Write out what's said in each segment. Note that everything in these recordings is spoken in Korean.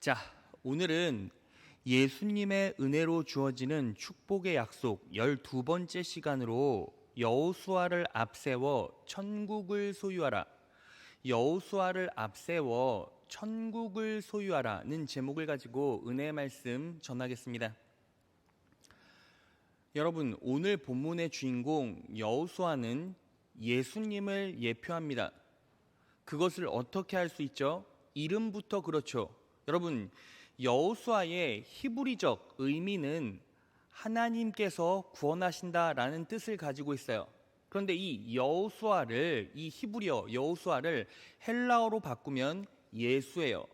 자, 오늘은 예수님의 은혜로 주어지는 축복의 약속 12번째 시간으로 여호수아를 앞세워 천국을 소유하라, 여호수아를 앞세워 천국을 소유하라는 제목을 가지고 은혜의 말씀 전하겠습니다. 여러분, 오늘 본문의 주인공 여호수아는 예수님을 예표합니다. 그것을 어떻게 할 수 있죠? 이름부터 그렇죠. 여러분, 여호수아의 히브리적 의미는 하나님께서 구원하신다라는 뜻을 가지고 있어요. 그런데 이 여호수아를, 이 히브리어 여호수아를 헬라어로 바꾸면 예수예요.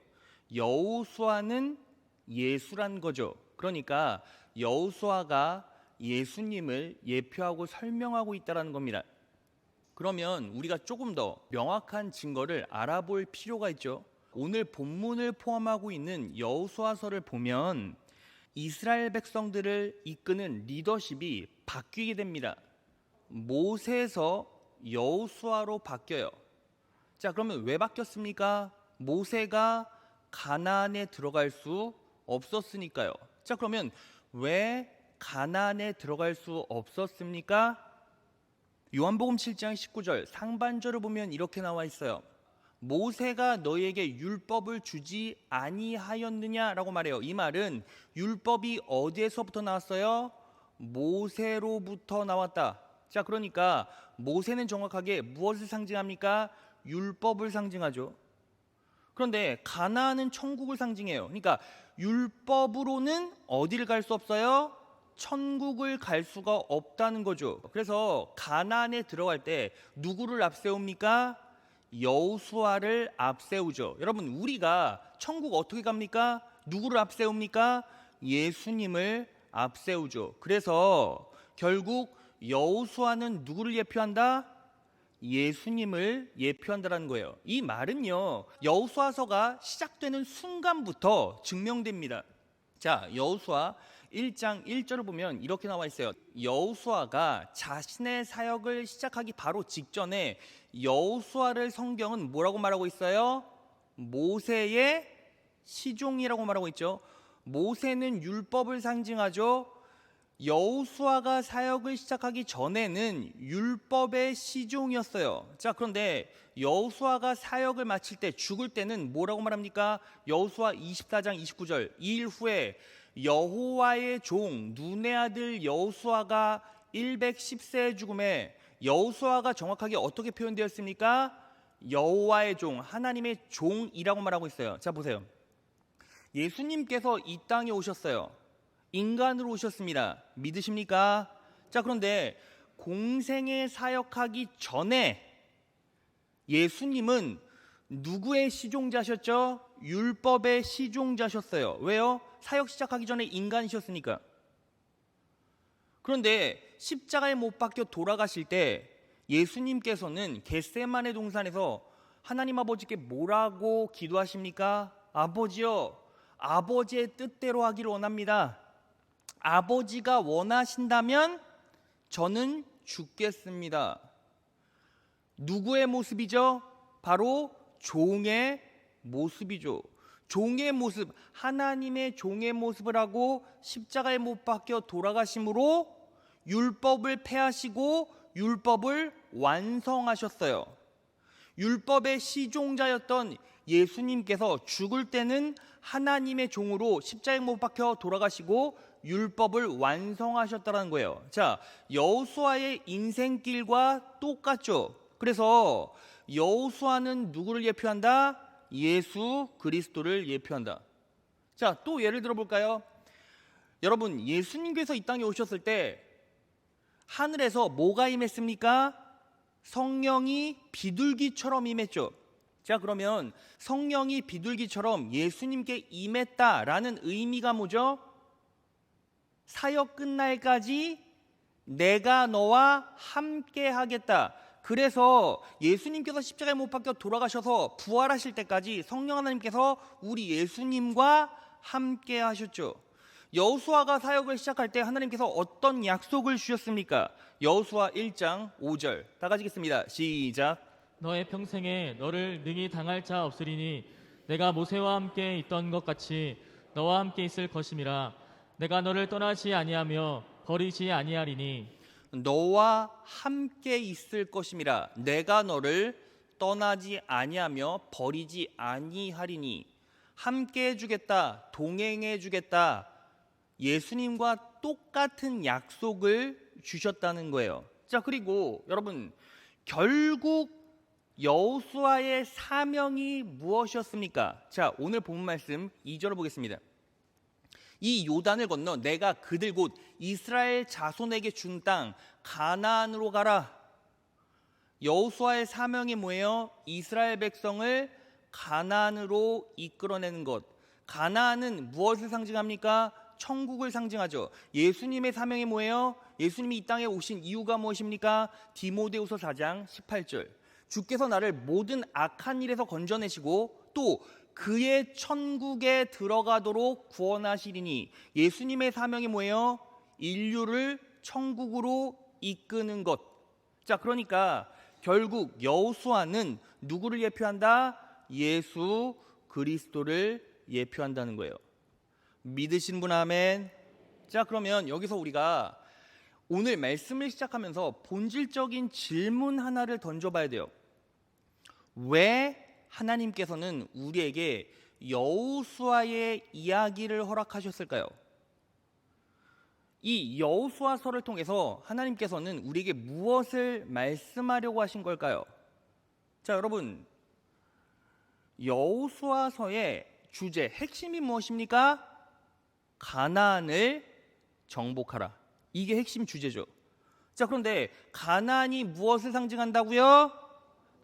여호수아는 예수란 거죠. 그러니까 여호수아가 예수님을 예표하고 설명하고 있다는 겁니다. 그러면 우리가 조금 더 명확한 증거를 알아볼 필요가 있죠. 오늘 본문을 포함하고 있는 여호수아서를 보면 이스라엘 백성들을 이끄는 리더십이 바뀌게 됩니다. 모세에서 여호수아로 바뀌어요. 자, 그러면 왜 바뀌었습니까? 모세가 가나안에 들어갈 수 없었으니까요. 자, 그러면 왜 가나안에 들어갈 수 없었습니까? 요한복음 7장 19절 상반절을 보면 이렇게 나와 있어요. 모세가 너희에게 율법을 주지 아니하였느냐라고 말해요. 이 말은 율법이 어디에서부터 나왔어요? 모세로부터 나왔다. 자, 그러니까 모세는 정확하게 무엇을 상징합니까? 율법을 상징하죠. 그런데 가나안은 천국을 상징해요. 그러니까 율법으로는 어디를 갈 수 없어요? 천국을 갈 수가 없다는 거죠. 그래서 가나안에 들어갈 때 누구를 앞세웁니까? 여호수아를 앞세우죠. 여러분, 우리가 천국 어떻게 갑니까? 누구를 앞세웁니까? 예수님을 앞세우죠. 그래서 결국 여호수아는 누구를 예표한다? 예수님을 예표한다는 거예요. 이 말은요, 여호수아서가 시작되는 순간부터 증명됩니다. 자, 여호수아 1장 1절을 보면 이렇게 나와 있어요. 여호수아가 자신의 사역을 시작하기 바로 직전에 여호수아를 성경은 뭐라고 말하고 있어요? 모세의 시종이라고 말하고 있죠. 모세는 율법을 상징하죠. 여호수아가 사역을 시작하기 전에는 율법의 시종이었어요. 자, 그런데 여호수아가 사역을 마칠 때, 죽을 때는 뭐라고 말합니까? 여호수아 24장 29절 2일 후에 여호와의 종 눈의 아들 여호수아가 110세에 죽음에, 여호수아가 정확하게 어떻게 표현되었습니까? 여호와의 종, 하나님의 종이라고 말하고 있어요. 자, 보세요. 예수님께서 이 땅에 오셨어요. 인간으로 오셨습니다. 믿으십니까? 자, 그런데 공생에 사역하기 전에 예수님은 누구의 시종자셨죠? 율법의 시종자셨어요. 왜요? 사역 시작하기 전에 인간이셨으니까. 그런데 십자가에 못 박혀 돌아가실 때 예수님께서는 겟세마네 동산에서 하나님 아버지께 뭐라고 기도하십니까? 아버지요, 아버지의 뜻대로 하기를 원합니다. 아버지가 원하신다면 저는 죽겠습니다. 누구의 모습이죠? 바로 종의 모습이죠. 종의 모습, 하나님의 종의 모습을 하고 십자가에 못 박혀 돌아가심으로 율법을 폐하시고 율법을 완성하셨어요. 율법의 시종자였던 예수님께서 죽을 때는 하나님의 종으로 십자가에 못 박혀 돌아가시고 율법을 완성하셨다는 거예요. 자, 여호수아의 인생길과 똑같죠. 그래서 여호수아는 누구를 예표한다? 예수 그리스도를 예표한다. 자, 또 예를 들어 볼까요? 여러분, 예수님께서 이 땅에 오셨을 때 하늘에서 뭐가 임했습니까? 성령이 비둘기처럼 임했죠. 자, 그러면 성령이 비둘기처럼 예수님께 임했다라는 의미가 뭐죠? 사역 끝날까지 내가 너와 함께 하겠다. 그래서 예수님께서 십자가에 못 박혀 돌아가셔서 부활하실 때까지 성령 하나님께서 우리 예수님과 함께 하셨죠. 여호수아가 사역을 시작할 때 하나님께서 어떤 약속을 주셨습니까? 여호수아 1장 5절 다 같이 읽겠습니다. 시작. 너의 평생에 너를 능히 당할 자 없으리니 내가 모세와 함께 있던 것 같이 너와 함께 있을 것임이라. 내가 너를 떠나지 아니하며 버리지 아니하리니 너와 함께 있을 것임이라. 내가 너를 떠나지 아니하며 버리지 아니하리니. 함께 해주겠다, 동행해주겠다, 예수님과 똑같은 약속을 주셨다는 거예요. 자, 그리고 여러분, 결국 여호수아의 사명이 무엇이었습니까? 자, 오늘 본 말씀 2절을 보겠습니다. 이 요단을 건너 내가 그들 곧 이스라엘 자손에게 준 땅 가나안으로 가라. 여호수아의 사명이 뭐예요? 이스라엘 백성을 가나안으로 이끌어내는 것. 가나안은 무엇을 상징합니까? 천국을 상징하죠. 예수님의 사명이 뭐예요? 예수님이 이 땅에 오신 이유가 무엇입니까? 디모데후서 4장 18절. 주께서 나를 모든 악한 일에서 건져내시고 또 그의 천국에 들어가도록 구원하시리니. 예수님의 사명이 뭐예요? 인류를 천국으로 이끄는 것. 자, 그러니까 결국 여호수아는 누구를 예표한다? 예수 그리스도를 예표한다는 거예요. 믿으신 분 아멘. 자, 그러면 여기서 우리가 오늘 말씀을 시작하면서 본질적인 질문 하나를 던져봐야 돼요. 왜 하나님께서는 우리에게 여호수아의 이야기를 허락하셨을까요? 이 여호수아서를 통해서 하나님께서는 우리에게 무엇을 말씀하려고 하신 걸까요? 자, 여러분, 여호수아서의 주제, 핵심이 무엇입니까? 가나안을 정복하라. 이게 핵심 주제죠. 자, 그런데 가나안이 무엇을 상징한다고요?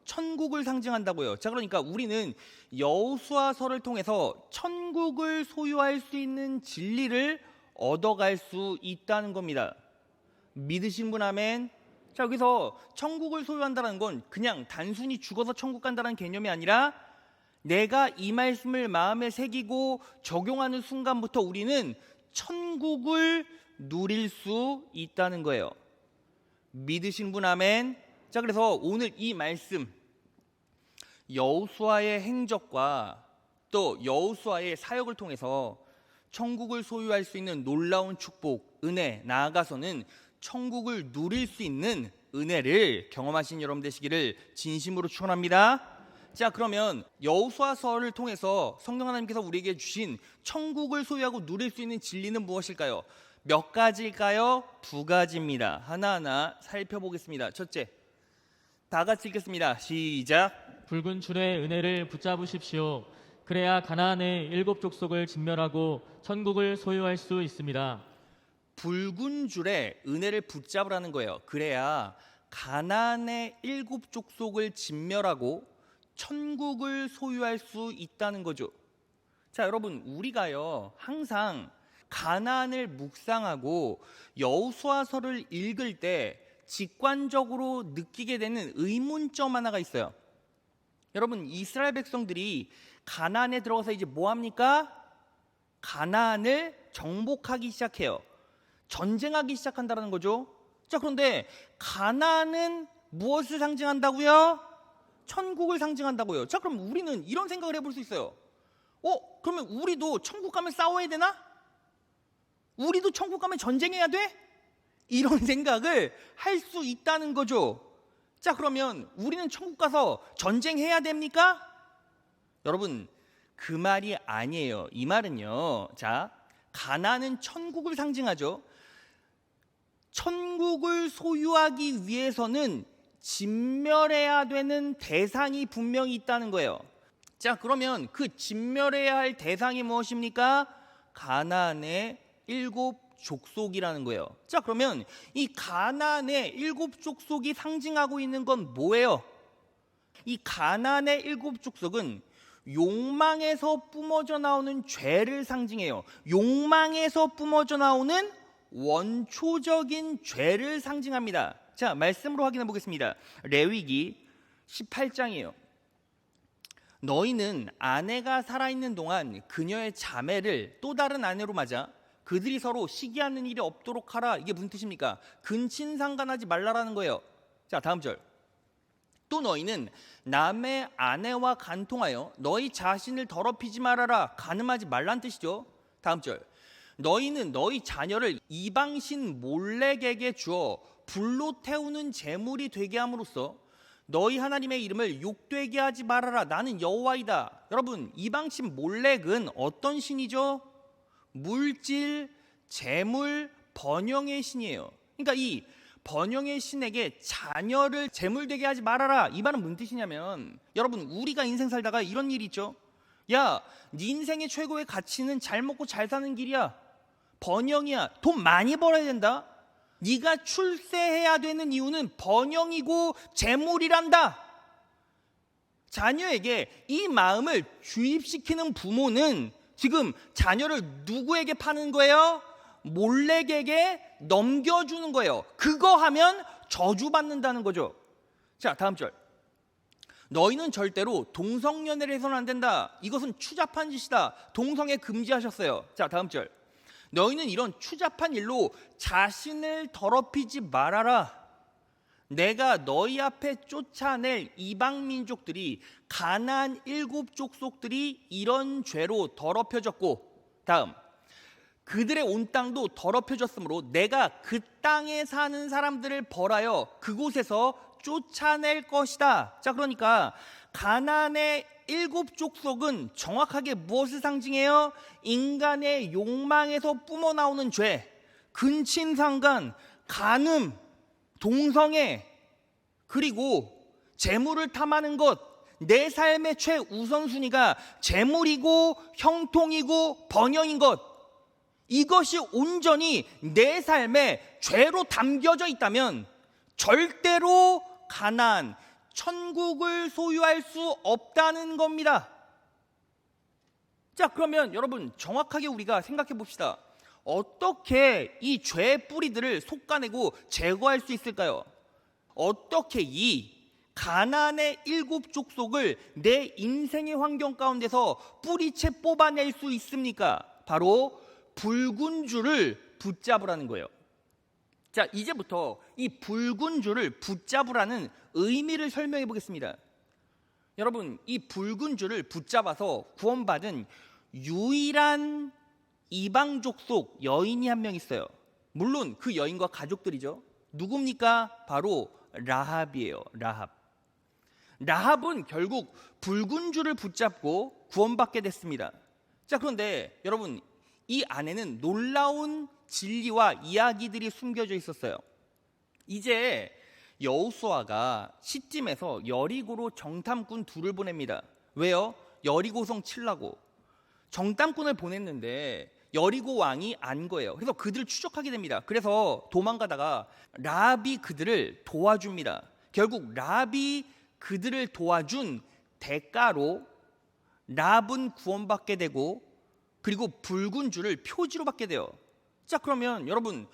천국을 상징한다고요. 자, 그러니까 우리는 여호수아서를 통해서 천국을 소유할 수 있는 진리를 얻어갈 수 있다는 겁니다. 믿으신 분 아멘. 자, 여기서 천국을 소유한다는 건 그냥 단순히 죽어서 천국 간다는 개념이 아니라 내가 이 말씀을 마음에 새기고 적용하는 순간부터 우리는 천국을 누릴 수 있다는 거예요. 믿으신 분 아멘. 자, 그래서 오늘 이 말씀, 여호수아의 행적과 또 여호수아의 사역을 통해서 천국을 소유할 수 있는 놀라운 축복, 은혜, 나아가서는 천국을 누릴 수 있는 은혜를 경험하신 여러분 되시기를 진심으로 축원합니다. 자, 그러면 여호수아서를 통해서 성령 하나님께서 우리에게 주신 천국을 소유하고 누릴 수 있는 진리는 무엇일까요? 몇 가지일까요? 두 가지입니다. 하나하나 살펴보겠습니다. 첫째, 다 같이 읽겠습니다. 시작. 붉은 줄의 은혜를 붙잡으십시오. 그래야 가나안의 7 족속을 진멸하고 천국을 소유할 수 있습니다. 붉은 줄에 은혜를 붙잡으라는 거예요. 그래야 가나안의 7 족속을 진멸하고 천국을 소유할 수 있다는 거죠. 자, 여러분, 우리가요 항상 가나안을 묵상하고 여호수아서를 읽을 때 직관적으로 느끼게 되는 의문점 하나가 있어요. 여러분, 이스라엘 백성들이 가나안에 들어가서 이제 뭐 합니까? 가나안을 정복하기 시작해요. 전쟁하기 시작한다는 거죠. 자, 그런데 가나안은 무엇을 상징한다고요? 천국을 상징한다고요. 자, 그럼 우리는 이런 생각을 해볼 수 있어요. 그러면 우리도 천국 가면 싸워야 되나? 우리도 천국 가면 전쟁해야 돼? 이런 생각을 할 수 있다는 거죠. 자, 그러면 우리는 천국 가서 전쟁해야 됩니까? 여러분, 그 말이 아니에요. 이 말은요, 자, 가나안은 천국을 상징하죠. 천국을 소유하기 위해서는 진멸해야 되는 대상이 분명히 있다는 거예요. 자, 그러면 그 진멸해야 할 대상이 무엇입니까? 가나안의 7 족속이라는 거예요. 자, 그러면 이 가나안의 7 족속이 상징하고 있는 건 뭐예요? 이 가나안의 7 족속은 욕망에서 뿜어져 나오는 죄를 상징해요. 욕망에서 뿜어져 나오는 원초적인 죄를 상징합니다. 자, 말씀으로 확인해 보겠습니다. 레위기 18장이에요. 너희는 아내가 살아있는 동안 그녀의 자매를 또 다른 아내로 맞아 그들이 서로 시기하는 일이 없도록 하라. 이게 무슨 뜻입니까? 근친상간하지 말라라는 거예요. 자, 다음 절. 또 너희는 남의 아내와 간통하여 너희 자신을 더럽히지 말아라. 간음하지 말란 뜻이죠. 다음 절. 너희는 너희 자녀를 이방신 몰렉에게 주어 불로 태우는 제물이 되게 함으로써 너희 하나님의 이름을 욕되게 하지 말아라. 나는 여호와이다. 여러분, 이방신 몰렉은 어떤 신이죠? 물질, 재물, 번영의 신이에요. 그러니까 이 번영의 신에게 자녀를 재물되게 하지 말아라. 이 말은 무슨 뜻이냐면, 여러분, 우리가 인생 살다가 이런 일이 있죠. 야, 네 인생의 최고의 가치는 잘 먹고 잘 사는 길이야. 번영이야. 돈 많이 벌어야 된다. 네가 출세해야 되는 이유는 번영이고 재물이란다. 자녀에게 이 마음을 주입시키는 부모는 지금 자녀를 누구에게 파는 거예요? 몰렉에게 넘겨주는 거예요. 그거 하면 저주받는다는 거죠. 자, 다음 절. 너희는 절대로 동성연애를 해서는 안 된다. 이것은 추잡한 짓이다. 동성애 금지하셨어요. 자, 다음 절. 너희는 이런 추잡한 일로 자신을 더럽히지 말아라. 내가 너희 앞에 쫓아낼 이방 민족들이 가나안 7 족속들이 이런 죄로 더럽혀졌고, 다음, 그들의 온 땅도 더럽혀졌으므로 내가 그 땅에 사는 사람들을 벌하여 그곳에서 쫓아낼 것이다. 자, 그러니까 가나안의 7 족속은 정확하게 무엇을 상징해요? 인간의 욕망에서 뿜어나오는 죄, 근친상간, 간음, 동성애, 그리고 재물을 탐하는 것. 내 삶의 최우선순위가 재물이고 형통이고 번영인 것. 이것이 온전히 내 삶에 죄로 담겨져 있다면 절대로 가나안, 천국을 소유할 수 없다는 겁니다. 자, 그러면 여러분, 정확하게 우리가 생각해 봅시다. 어떻게 이 죄의 뿌리들을 솎아내고 제거할 수 있을까요? 어떻게 이 가나안의 7 족속을 내 인생의 환경 가운데서 뿌리채 뽑아낼 수 있습니까? 바로 붉은 줄을 붙잡으라는 거예요. 자, 이제부터 이 붉은 줄을 붙잡으라는 의미를 설명해 보겠습니다. 여러분, 이 붉은 줄을 붙잡아서 구원받은 유일한 이방 족속 여인이 한 명 있어요. 물론 그 여인과 가족들이죠. 누굽니까? 바로 라합이에요. 라합은 결국 붉은 줄을 붙잡고 구원받게 됐습니다. 자, 그런데 여러분, 이 안에는 놀라운 진리와 이야기들이 숨겨져 있었어요. 이제 여호수아가 시딤에서 여리고로 정탐꾼 2를 보냅니다. 왜요? 여리고성 치려고. 정탐꾼을 보냈는데 여리고 왕이 안 거예요. 그래서 그들을 추적하게 됩니다. 그래서 도망가다가 라합이 그들을 도와줍니다. 결국 라합이 그들을 도와준 대가로 라합은 구원받게 되고, 그리고 붉은 줄을 표지로 받게 돼요. 자, 그러면 여러분,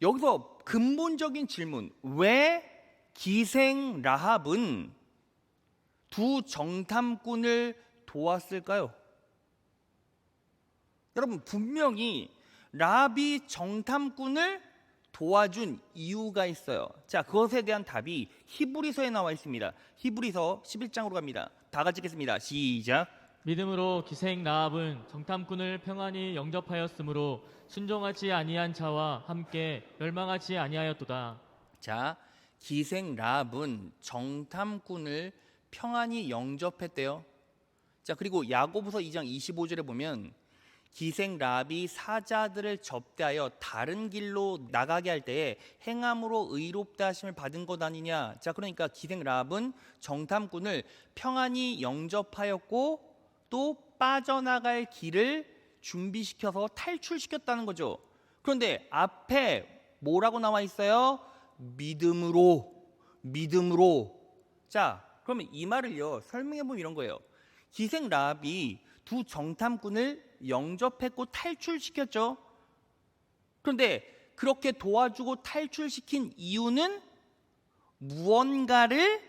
여기서 근본적인 질문, 왜 기생 라합은 2 정탐꾼을 도왔을까요? 여러분, 분명히 라합이 정탐꾼을 도와준 이유가 있어요. 자, 그것에 대한 답이 히브리서에 나와 있습니다. 히브리서 11장으로 갑니다. 다 같이 읽겠습니다. 시작. 믿음으로 기생 라합은 정탐꾼을 평안히 영접하였으므로 순종하지 아니한 자와 함께 멸망하지 아니하였도다. 자, 기생 라합은 정탐꾼을 평안히 영접했대요. 자, 그리고 야고보서 2장 25절에 보면 기생 라합이 사자들을 접대하여 다른 길로 나가게 할 때에 행함으로 의롭다 하심을 받은 것 아니냐. 자, 그러니까 기생 라합은 정탐꾼을 평안히 영접하였고 또 빠져나갈 길을 준비시켜서 탈출시켰다는 거죠. 그런데 앞에 뭐라고 나와 있어요? 믿음으로. 자, 그러면 이 말을요, 설명해 보면 이런 거예요. 기생 라합이 2 정탐꾼을 영접했고 탈출시켰죠. 그런데 그렇게 도와주고 탈출시킨 이유는 무언가를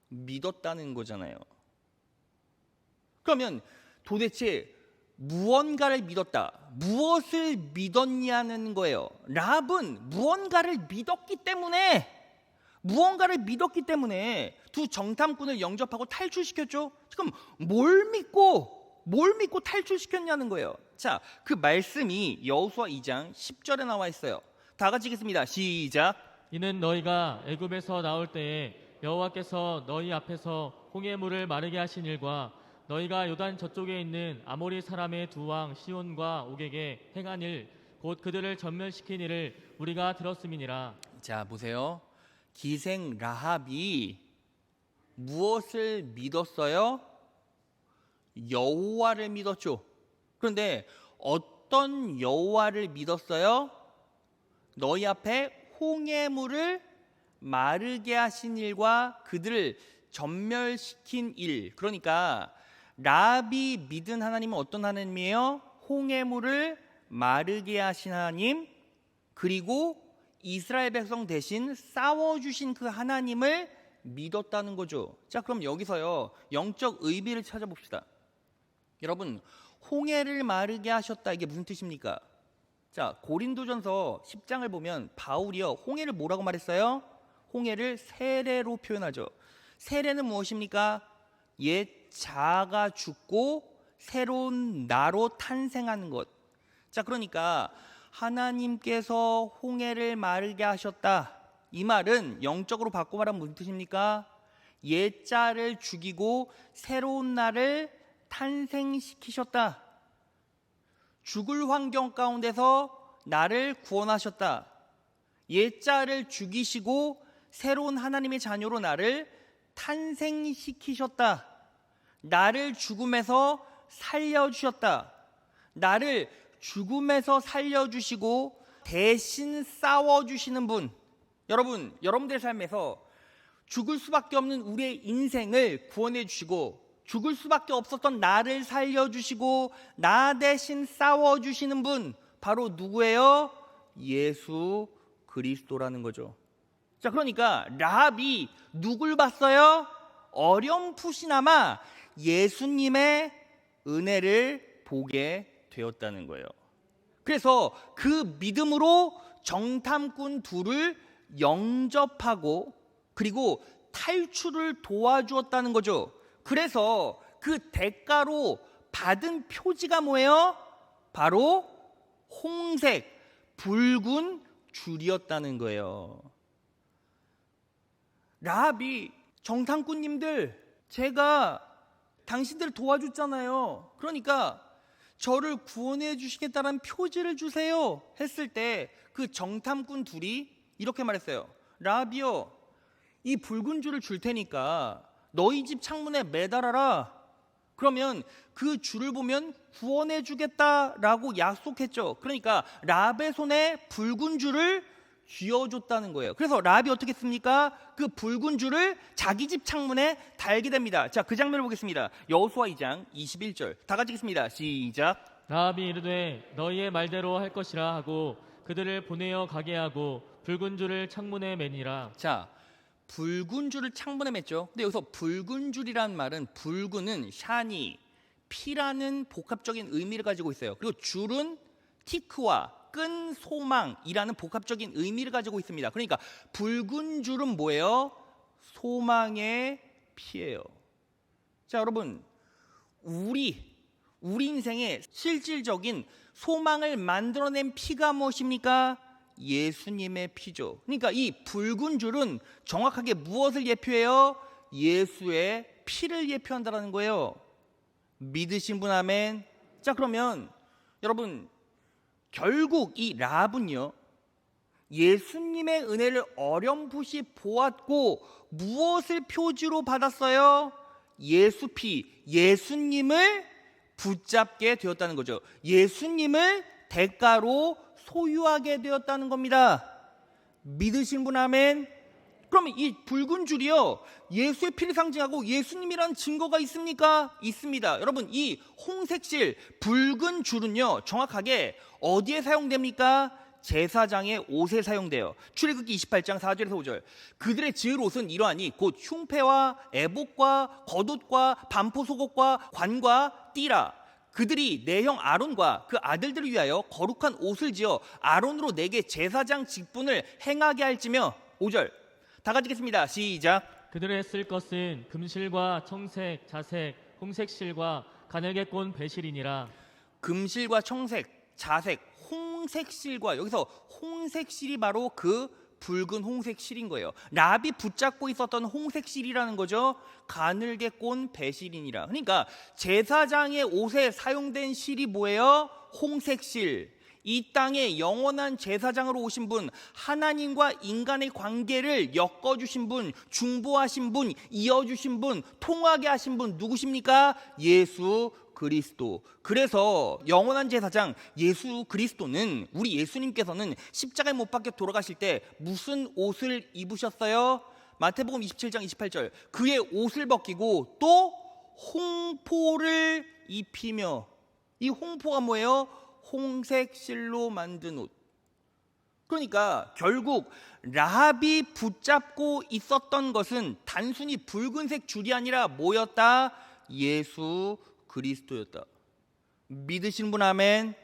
믿었다는 거잖아요. 그러면 도대체 무언가를 믿었다. 무엇을 믿었냐는 거예요. 라합은 무언가를 믿었기 때문에 무언가를 믿었기 때문에 두 정탐꾼을 영접하고 탈출시켰죠. 지금 뭘 믿고 탈출시켰냐는 거예요. 자, 그 말씀이 여호수아 2장 10절에 나와 있어요. 다 같이 읽겠습니다. 시작. 이는 너희가 애굽에서 나올 때에 여호와께서 너희 앞에서 홍해물을 마르게 하신 일과 너희가 요단 저쪽에 있는 아모리 사람의 두 왕 시온과 옥에게 행한 일 곧 그들을 전멸시킨 일을 우리가 들었음이니라. 자, 보세요. 기생 라합이 무엇을 믿었어요? 여호와를 믿었죠. 그런데 어떤 여호와를 믿었어요? 너희 앞에 홍해물을 마르게 하신 일과 그들을 전멸시킨 일. 그러니까 라합이 믿은 하나님은 어떤 하나님이에요? 홍해물을 마르게 하신 하나님, 그리고 이스라엘 백성 대신 싸워주신 그 하나님을 믿었다는 거죠. 자, 그럼 여기서요, 영적 의미를 찾아봅시다. 여러분, 홍해를 마르게 하셨다, 이게 무슨 뜻입니까? 자, 고린도전서 10장을 보면 바울이요, 홍해를 뭐라고 말했어요? 홍해를 세례로 표현하죠. 세례는 무엇입니까? 옛 자아가 죽고 새로운 나로 탄생하는 것. 자, 그러니까 하나님께서 홍해를 마르게 하셨다. 이 말은 영적으로 바꿔 말하면 무슨 뜻입니까? 옛 자를 죽이고 새로운 나를 탄생시키셨다. 죽을 환경 가운데서 나를 구원하셨다. 옛 자를 죽이시고 새로운 하나님의 자녀로 나를 탄생시키셨다. 나를 죽음에서 살려주셨다. 나를 죽음에서 살려주시고 대신 싸워주시는 분. 여러분, 여러분들의 삶에서 죽을 수밖에 없는 우리의 인생을 구원해 주시고 죽을 수밖에 없었던 나를 살려주시고 나 대신 싸워주시는 분, 바로 누구예요? 예수 그리스도라는 거죠. 자, 그러니까 라합이 누굴 봤어요? 어렴풋이나마 예수님의 은혜를 보게 되었다는 거예요. 그래서 그 믿음으로 정탐꾼 둘을 영접하고 그리고 탈출을 도와주었다는 거죠. 그래서 그 대가로 받은 표지가 뭐예요? 바로 홍색, 붉은 줄이었다는 거예요. 라합이 정탐꾼님들, 제가 당신들을 도와줬잖아요. 그러니까 저를 구원해 주시겠다는 표지를 주세요 했을 때 그 정탐꾼 둘이 이렇게 말했어요. 라합이요, 이 붉은 줄을 줄 테니까 너희 집 창문에 매달아라. 그러면 그 줄을 보면 구원해 주겠다라고 약속했죠. 그러니까 라합의 손에 붉은 줄을 쥐어줬다는 거예요. 그래서 라합이 어떻게 했습니까? 그 붉은 줄을 자기 집 창문에 달게 됩니다. 자, 그 장면을 보겠습니다. 여호수아 2장 21절 다 같이 읽겠습니다. 시작. 라합이 이르되 너희의 말대로 할 것이라 하고 그들을 보내어 가게 하고 붉은 줄을 창문에 매니라. 자, 붉은 줄을 창문에 맸죠. 근데 여기서 붉은 줄이라는 말은, 붉은은 샤니, 피라는 복합적인 의미를 가지고 있어요. 그리고 줄은 티크와 끈, 소망이라는 복합적인 의미를 가지고 있습니다. 그러니까 붉은 줄은 뭐예요? 소망의 피예요. 자, 여러분, 우리 인생의 실질적인 소망을 만들어낸 피가 무엇입니까? 예수님의 피죠. 그러니까 이 붉은 줄은 정확하게 무엇을 예표해요? 예수의 피를 예표한다는 거예요. 믿으신 분 아멘. 자, 그러면 여러분, 결국 이 라합은요, 예수님의 은혜를 어렴풋이 보았고 무엇을 표지로 받았어요? 예수 피, 예수님을 붙잡게 되었다는 거죠. 예수님을 대가로 소유하게 되었다는 겁니다. 믿으신 분 아멘. 그러면 이 붉은 줄이요, 예수의 피를 상징하고 예수님이라는 증거가 있습니까? 있습니다. 여러분, 이 홍색실 붉은 줄은요, 정확하게 어디에 사용됩니까? 제사장의 옷에 사용돼요. 출애굽기 28장 4절에서 5절. 그들의 지을 옷은 이러하니 곧 흉패와 애복과 겉옷과 반포 속옷과 관과 띠라. 그들이 내 형 아론과 그 아들들을 위하여 거룩한 옷을 지어 아론으로 내게 제사장 직분을 행하게 할지며. 5절. 다 같이 읽겠습니다. 시작. 그들의 쓸 것은 금실과 청색, 자색, 홍색실과 가늘게 꼰 배실이니라. 금실과 청색, 자색, 홍색실과, 여기서 홍색실이 바로 그 붉은 홍색실인 거예요. 랍이 붙잡고 있었던 홍색실이라는 거죠. 가늘게 꼰 배실이니라. 그러니까 제사장의 옷에 사용된 실이 뭐예요? 홍색실. 이 땅에 영원한 제사장으로 오신 분, 하나님과 인간의 관계를 엮어주신 분, 중보하신 분, 이어주신 분, 통하게 하신 분 누구십니까? 예수 그리스도. 그래서 영원한 제사장 예수 그리스도는, 우리 예수님께서는 십자가에 못 박혀 돌아가실 때 무슨 옷을 입으셨어요? 마태복음 27장 28절, 그의 옷을 벗기고 또 홍포를 입히며, 이 홍포가 뭐예요? 홍색 실로 만든 옷. 그러니까 결국 라합이 붙잡고 있었던 것은 단순히 붉은색 줄이 아니라 뭐였다? 예수 그리스도였다. 믿으시는 분 아멘.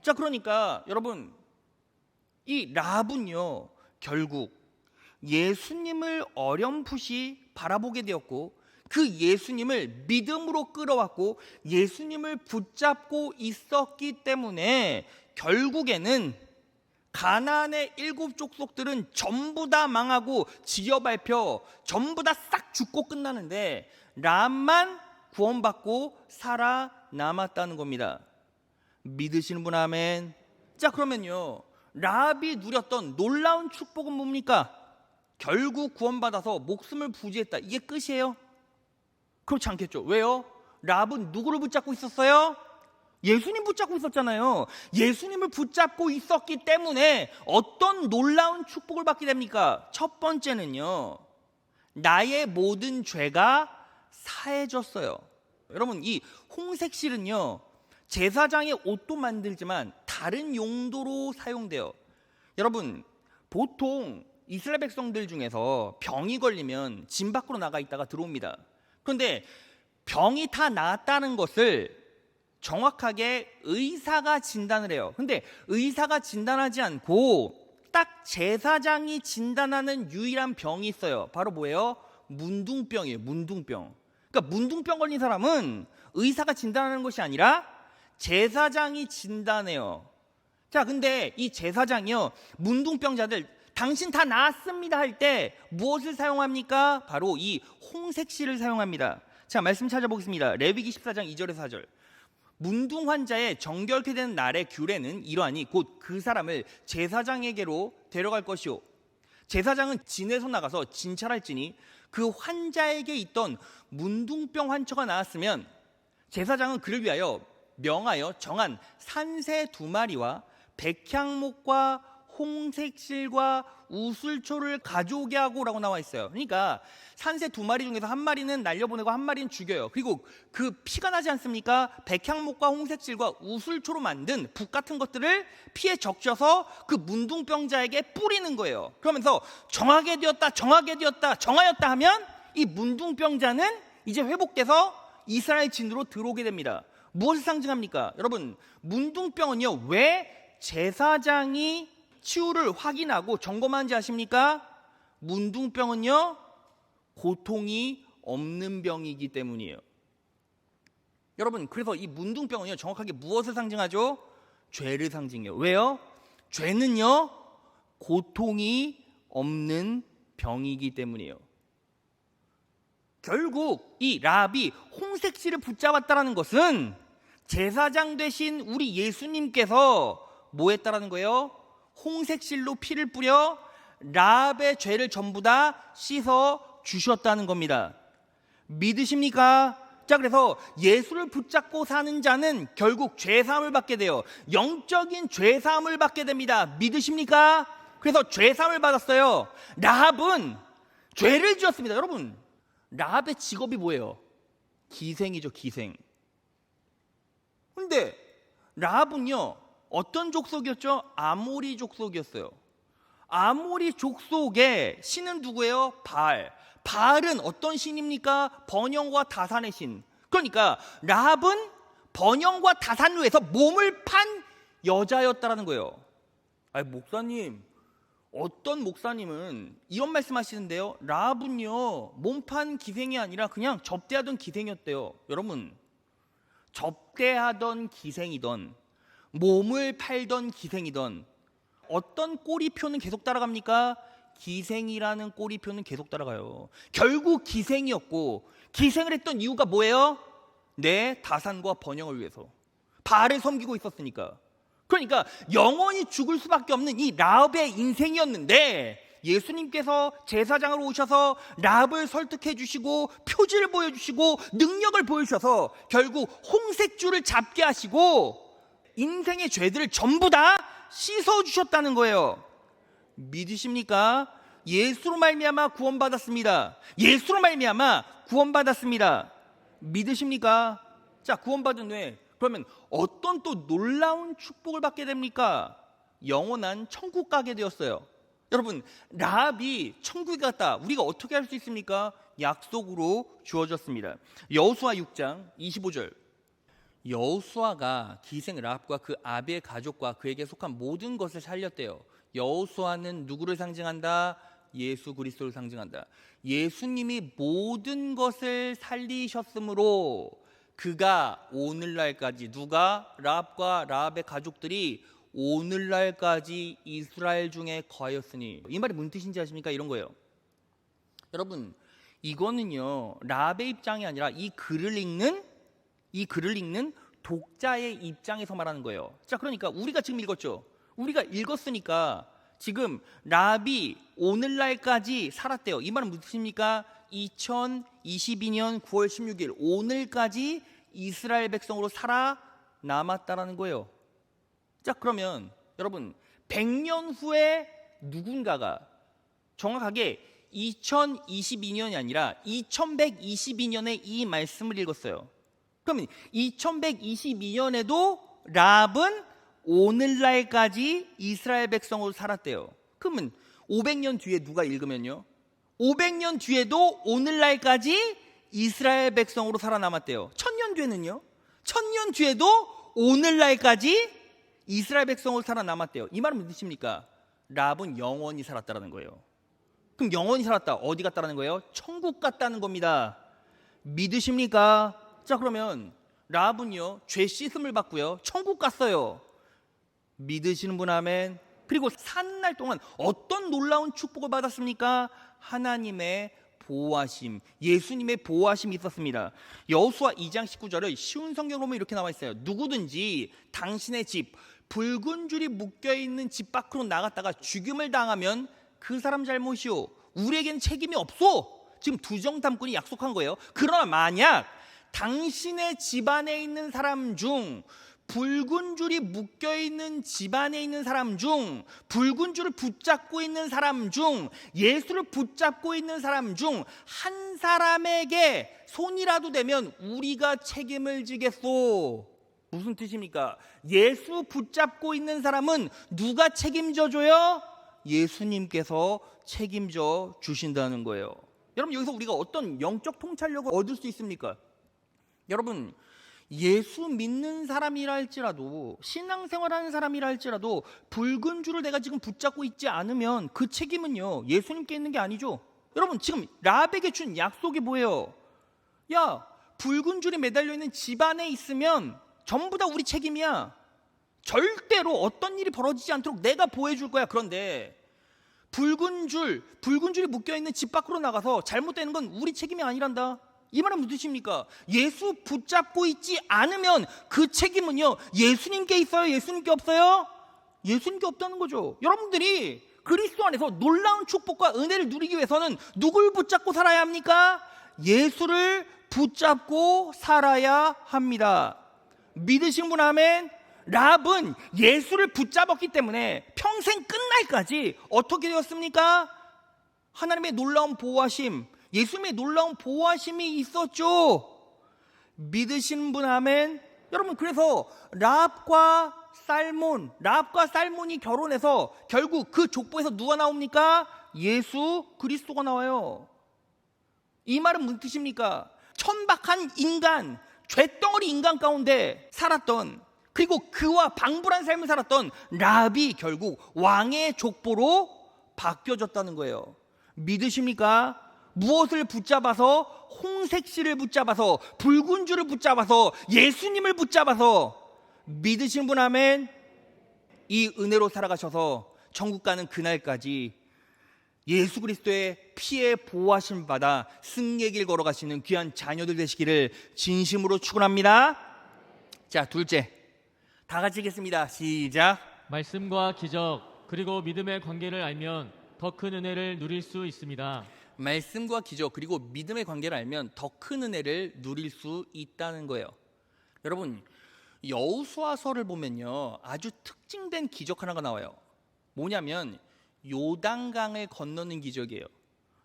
자, 그러니까 여러분, 이 라합은요 결국 예수님을 어렴풋이 바라보게 되었고, 그 예수님을 믿음으로 끌어왔고 예수님을 붙잡고 있었기 때문에 결국에는 가나안의 7 족속들은 전부 다 망하고 지어 밟혀 전부 다 싹 죽고 끝나는데 랍만 구원받고 살아남았다는 겁니다. 믿으시는 분 아멘. 자, 그러면요, 랍이 누렸던 놀라운 축복은 뭡니까? 결국 구원받아서 목숨을 부지했다, 이게 끝이에요? 그렇지 않겠죠. 왜요? 랍은 누구를 붙잡고 있었어요? 예수님 붙잡고 있었잖아요. 예수님을 붙잡고 있었기 때문에 어떤 놀라운 축복을 받게 됩니까? 첫 번째는요, 나의 모든 죄가 사해졌어요. 여러분, 이 홍색 실은요 제사장의 옷도 만들지만 다른 용도로 사용돼요. 여러분, 보통 이스라엘 백성들 중에서 병이 걸리면 진 밖으로 나가 있다가 들어옵니다. 그런데 병이 다 나았다는 것을 정확하게 의사가 진단을 해요. 근데 의사가 진단하지 않고 딱 제사장이 진단하는 유일한 병이 있어요. 바로 뭐예요? 문둥병이에요. 문둥병. 그러니까 문둥병 걸린 사람은 의사가 진단하는 것이 아니라 제사장이 진단해요. 자, 근데 이 제사장이요, 문둥병자들 당신 다 나았습니다 할 때 무엇을 사용합니까? 바로 이 홍색실을 사용합니다. 자, 말씀 찾아보겠습니다. 레위기 14장 2절에서 4절. 문둥 환자의 정결케 되는 날의 규례는 이러하니 곧 그 사람을 제사장에게로 데려갈 것이요, 제사장은 진에서 나가서 진찰할지니 그 환자에게 있던 문둥병 환처가 나았으면 제사장은 그를 위하여 명하여 정한 산새 2마리와 백향목과 홍색실과 우슬초를 가져오게 하고라고 나와 있어요. 그러니까 산새 2마리 중에서 1마리는 날려보내고 1마리는 죽여요. 그리고 그 피가 나지 않습니까? 백향목과 홍색실과 우슬초로 만든 북 같은 것들을 피에 적셔서 그 문둥병자에게 뿌리는 거예요. 그러면서 정하게 되었다, 정하게 되었다, 정하였다 하면 이 문둥병자는 이제 회복돼서 이스라엘 진으로 들어오게 됩니다. 무엇을 상징합니까? 여러분, 문둥병은요 왜 제사장이 치유를 확인하고 점검하는지 아십니까? 문둥병은요 고통이 없는 병이기 때문이에요. 여러분, 그래서 이 문둥병은요 정확하게 무엇을 상징하죠? 죄를 상징해요. 왜요? 죄는요 고통이 없는 병이기 때문이에요. 결국 이 랍이 홍색실을 붙잡았다는 것은 제사장 되신 우리 예수님께서 뭐 했다라는 거예요? 홍색실로 피를 뿌려 랍의 죄를 전부 다 씻어 주셨다는 겁니다. 믿으십니까? 자, 그래서 예수를 붙잡고 사는 자는 결국 죄사함을 받게 돼요. 영적인 죄사함을 받게 됩니다. 믿으십니까? 그래서 죄사함을 받았어요. 랍은 죄를 지었습니다. 여러분, 랍의 직업이 뭐예요? 기생이죠, 기생. 근데 랍은요 어떤 족속이었죠? 아모리 족속이었어요. 아모리 족속의 신은 누구예요? 바알. 바알은 어떤 신입니까? 번영과 다산의 신. 그러니까 랍은 번영과 다산로에서 몸을 판 여자였다라는 거예요. 아니, 목사님, 어떤 목사님은 이런 말씀하시는데요. 라합은요 몸판 기생이 아니라 그냥 접대하던 기생이었대요. 여러분, 접대하던 기생이던 몸을 팔던 기생이던 어떤 꼬리표는 계속 따라갑니까? 기생이라는 꼬리표는 계속 따라가요. 결국 기생이었고, 기생을 했던 이유가 뭐예요? 내 다산과 번영을 위해서 바알을 섬기고 있었으니까. 그러니까 영원히 죽을 수밖에 없는 이 라합의 인생이었는데, 예수님께서 제사장으로 오셔서 라합을 설득해 주시고 표지를 보여주시고 능력을 보여주셔서 결국 홍색줄을 잡게 하시고 인생의 죄들을 전부 다 씻어주셨다는 거예요. 믿으십니까? 예수로 말미암아 구원받았습니다. 예수로 말미암아 구원받았습니다. 믿으십니까? 자, 구원받은 후에 그러면 어떤 또 놀라운 축복을 받게 됩니까? 영원한 천국 가게 되었어요. 여러분, 라합이 천국에 갔다. 우리가 어떻게 할 수 있습니까? 약속으로 주어졌습니다. 여호수아 6장 25절. 여호수아가 기생 라합과 그 아비의 가족과 그에게 속한 모든 것을 살렸대요. 여호수아는 누구를 상징한다? 예수 그리스도를 상징한다. 예수님이 모든 것을 살리셨으므로 그가 오늘날까지, 누가? 라합과 라합의 가족들이 오늘날까지 이스라엘 중에 거하였으니. 이 말이 무슨 뜻인지 아십니까? 이런 거예요. 여러분, 이거는요 라합의 입장이 아니라 이 글을 읽는 독자의 입장에서 말하는 거예요. 자, 그러니까 우리가 지금 읽었죠. 우리가 읽었으니까 지금 라합이 오늘날까지 살았대요. 이 말은 무슨 뜻입니까? 2022년 9월 16일 오늘까지 이스라엘 백성으로 살아남았다라는 거예요. 자, 그러면 여러분 100년 후에 누군가가 정확하게 2022년이 아니라 2122년에 이 말씀을 읽었어요. 그러면 2122년에도 라합은 오늘날까지 이스라엘 백성으로 살았대요. 그러면 500년 뒤에 누가 읽으면요 500년 뒤에도 오늘날까지 이스라엘 백성으로 살아남았대요. 1000년 뒤에는요 1000년 뒤에도 오늘날까지 이스라엘 백성으로 살아남았대요. 이 말은 무슨 뜻입니까? 라합은 영원히 살았다는 거예요. 그럼 영원히 살았다, 어디 갔다는 거예요? 천국 갔다는 겁니다. 믿으십니까? 자, 그러면 라합은요 죄 씻음을 받고요 천국 갔어요. 믿으시는 분 아멘. 그리고 사는 날 동안 어떤 놀라운 축복을 받았습니까? 하나님의 보호하심, 예수님의 보호하심이 있었습니다. 여호수아 2장 19절을 쉬운 성경으로 보면 이렇게 나와 있어요. 누구든지 당신의 집, 붉은 줄이 묶여있는 집 밖으로 나갔다가 죽임을 당하면 그 사람 잘못이요, 우리에게는 책임이 없소. 지금 두정탐꾼이 약속한 거예요. 그러나 만약 당신의 집안에 있는 사람 중, 붉은 줄이 묶여있는 집안에 있는 사람 중, 붉은 줄을 붙잡고 있는 사람 중, 예수를 붙잡고 있는 사람 중 한 사람에게 손이라도 대면 우리가 책임을 지겠소. 무슨 뜻입니까? 예수 붙잡고 있는 사람은 누가 책임져 줘요? 예수님께서 책임져 주신다는 거예요. 여러분, 여기서 우리가 어떤 영적 통찰력을 얻을 수 있습니까? 여러분, 예수 믿는 사람이라 할지라도, 신앙생활하는 사람이라 할지라도 붉은 줄을 내가 지금 붙잡고 있지 않으면 그 책임은요 예수님께 있는 게 아니죠. 여러분, 지금 라합에게 준 약속이 뭐예요? 야, 붉은 줄이 매달려 있는 집안에 있으면 전부 다 우리 책임이야. 절대로 어떤 일이 벌어지지 않도록 내가 보호해줄 거야. 그런데 붉은 줄이 묶여있는 집 밖으로 나가서 잘못되는 건 우리 책임이 아니란다. 이 말은 무슨 뜻입니까? 예수 붙잡고 있지 않으면 그 책임은요 예수님께 있어요? 예수님께 없어요? 예수님께 없다는 거죠. 여러분들이 그리스도 안에서 놀라운 축복과 은혜를 누리기 위해서는 누굴 붙잡고 살아야 합니까? 예수를 붙잡고 살아야 합니다. 믿으신 분 아멘? 라합은 예수를 붙잡았기 때문에 평생 끝날까지 어떻게 되었습니까? 하나님의 놀라운 보호하심, 예수님의 놀라운 보호하심이 있었죠. 믿으시는 분 아멘? 여러분, 그래서 라합과 살몬이 결혼해서 결국 그 족보에서 누가 나옵니까? 예수 그리스도가 나와요. 이 말은 무슨 뜻입니까? 천박한 인간, 쇳덩어리 인간 가운데 살았던, 그리고 그와 방불한 삶을 살았던 라합이 결국 왕의 족보로 바뀌어졌다는 거예요. 믿으십니까? 무엇을 붙잡아서? 홍색실을 붙잡아서, 붉은 줄을 붙잡아서, 예수님을 붙잡아서. 믿으신 분 아멘. 이 은혜로 살아가셔서 천국 가는 그날까지 예수 그리스도의 피에 보호하심 받아 승리의 길 걸어가시는 귀한 자녀들 되시기를 진심으로 축원합니다. 자, 둘째, 다 같이 읽겠습니다. 시작. 말씀과 기적 그리고 믿음의 관계를 알면 더 큰 은혜를 누릴 수 있습니다. 말씀과 기적 그리고 믿음의 관계를 알면 더 큰 은혜를 누릴 수 있다는 거예요. 여러분, 여호수아서를 보면요, 아주 특징된 기적 하나가 나와요. 뭐냐면 요단강을 건너는 기적이에요.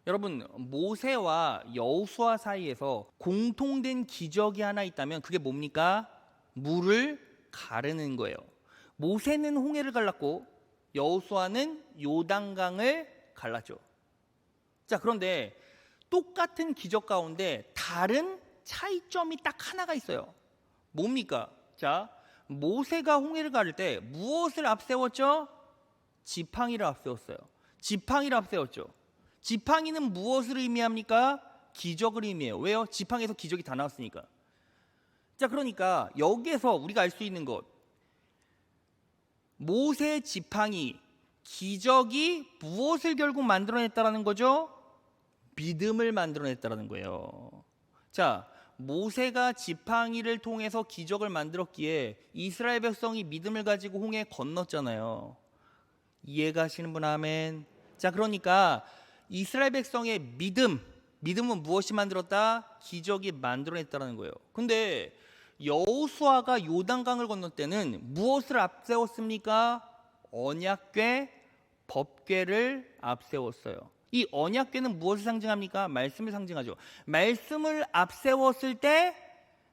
여러분, 모세와 여호수아 사이에서 공통된 기적이 하나 있다면 그게 뭡니까? 물을 가르는 거예요. 모세는 홍해를 갈랐고 여호수아는 요단강을 갈랐죠. 자, 그런데 똑같은 기적 가운데 다른 차이점이 딱 하나가 있어요. 뭡니까? 자, 모세가 홍해를 가를 때 무엇을 앞세웠죠? 지팡이를 앞세웠어요. 지팡이를 앞세웠죠. 지팡이는 무엇을 의미합니까? 기적을 의미해요. 왜요? 지팡이에서 기적이 다 나왔으니까. 자, 그러니까 여기에서 우리가 알 수 있는 것, 모세 지팡이, 기적이 무엇을 결국 만들어냈다라는 거죠? 믿음을 만들어냈다라는 거예요. 자, 모세가 지팡이를 통해서 기적을 만들었기에 이스라엘 백성이 믿음을 가지고 홍해 건넜잖아요. 이해가 하시는 분 아멘. 자, 그러니까 이스라엘 백성의 믿음은 무엇이 만들었다? 기적이 만들어냈다는 거예요. 근데 여호수아가 요단강을 건널 때는 무엇을 앞세웠습니까? 언약궤, 법궤를 앞세웠어요. 이 언약궤는 무엇을 상징합니까? 말씀을 상징하죠. 말씀을 앞세웠을 때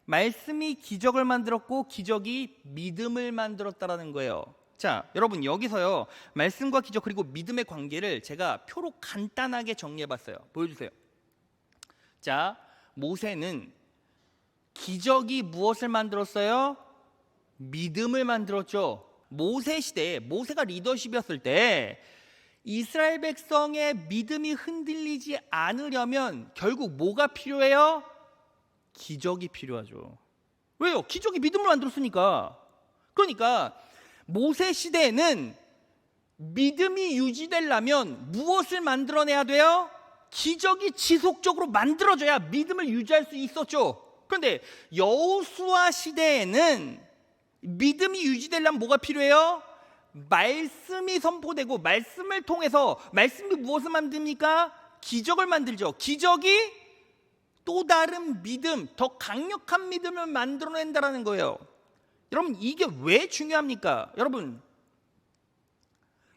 말씀이 기적을 만들었고 기적이 믿음을 만들었다라는 거예요. 자, 여러분, 여기서요, 말씀과 기적 그리고 믿음의 관계를 제가 표로 간단하게 정리해봤어요. 보여주세요. 자, 모세는 기적이 무엇을 만들었어요? 믿음을 만들었죠. 모세 시대에 모세가 리더십이었을 때 이스라엘 백성의 믿음이 흔들리지 않으려면 결국 뭐가 필요해요? 기적이 필요하죠. 왜요? 기적이 믿음을 만들었으니까. 그러니까 모세 시대에는 믿음이 유지되려면 무엇을 만들어내야 돼요? 기적이 지속적으로 만들어져야 믿음을 유지할 수 있었죠. 그런데 여호수아 시대에는 믿음이 유지되려면 뭐가 필요해요? 말씀이 선포되고 말씀을 통해서 말씀이 무엇을 만듭니까? 기적을 만들죠. 기적이 또 다른 믿음, 더 강력한 믿음을 만들어낸다는 거예요. 여러분, 이게 왜 중요합니까? 여러분,